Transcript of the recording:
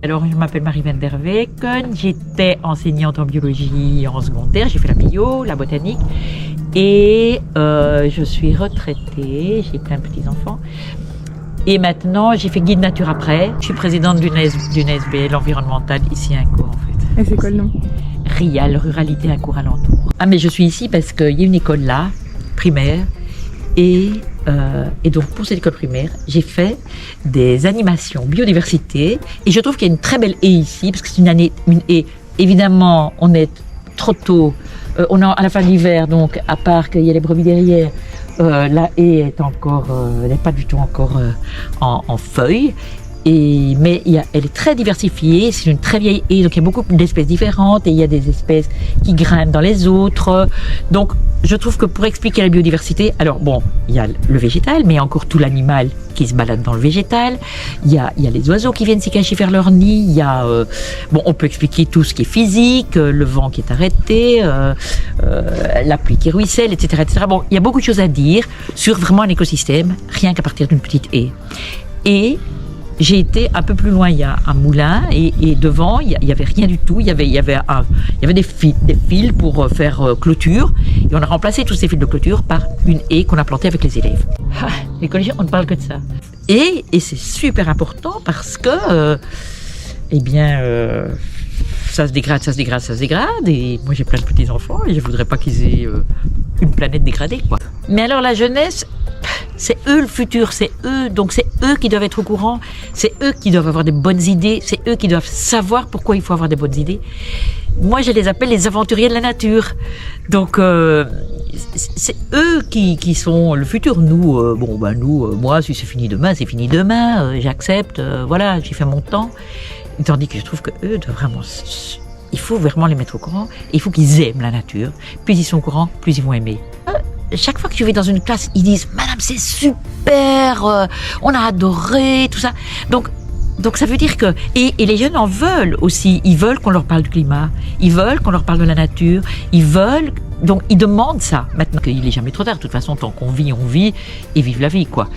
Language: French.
Alors, je m'appelle Marie van der Weken, j'étais enseignante en biologie en secondaire, j'ai fait la bio, la botanique, et je suis retraitée, j'ai plein de petits-enfants. Et maintenant, j'ai fait guide nature après. Je suis présidente d'une SBL environnementale ici à Incourt, en fait. Et c'est quoi le nom? RIAL, Ruralité Incourt Alentour. Ah, mais je suis ici parce qu'il y a une école là, primaire, et donc pour cette école primaire, j'ai fait des animations biodiversité, et je trouve qu'il y a une très belle haie ici, parce que c'est une haie. Évidemment, on est trop tôt, on est à la fin de l'hiver, donc à part qu'il y a les brebis derrière, la haie est encore, elle n'est pas du tout encore en feuilles. Mais elle est très diversifiée, c'est une très vieille haie, donc il y a beaucoup d'espèces différentes et il y a des espèces qui grimpent dans les autres. Donc je trouve que pour expliquer la biodiversité, alors bon, il y a le végétal, mais il y a encore tout l'animal qui se balade dans le végétal. Il y a les oiseaux qui viennent s'y cacher faire leur nid. Il y a, on peut expliquer tout ce qui est physique, le vent qui est arrêté, la pluie qui ruisselle, etc., etc. Bon, il y a beaucoup de choses à dire sur vraiment un écosystème, rien qu'à partir d'une petite haie. Et j'ai été un peu plus loin, il y a un moulin et devant il y avait rien du tout, il y avait des fils pour faire clôture, et on a remplacé tous ces fils de clôture par une haie qu'on a plantée avec les élèves. Les collégiens, on ne parle que de ça. Et c'est super important parce que, ça se dégrade, et moi j'ai plein de petits enfants et je voudrais pas qu'ils aient une planète dégradée, quoi. Mais alors la jeunesse, c'est eux le futur, c'est eux, donc c'est eux qui doivent être au courant, c'est eux qui doivent avoir des bonnes idées, c'est eux qui doivent savoir pourquoi il faut avoir des bonnes idées. Moi, je les appelle les aventuriers de la nature. Donc, c'est eux qui sont le futur. Nous, moi, si c'est fini demain, c'est fini demain, j'accepte, voilà, j'ai fait mon temps. Tandis que je trouve que eux doivent vraiment, il faut vraiment les mettre au courant, et il faut qu'ils aiment la nature. Plus ils sont au courant, plus ils vont aimer. Chaque fois que je vais dans une classe, ils disent « Madame, c'est super, on a adoré, tout ça ». Donc ça veut dire que... Et les jeunes en veulent aussi. Ils veulent qu'on leur parle du climat, ils veulent qu'on leur parle de la nature, donc ils demandent ça. Maintenant qu'il n'est jamais trop tard, de toute façon, tant qu'on vit, on vit, et vive la vie, quoi.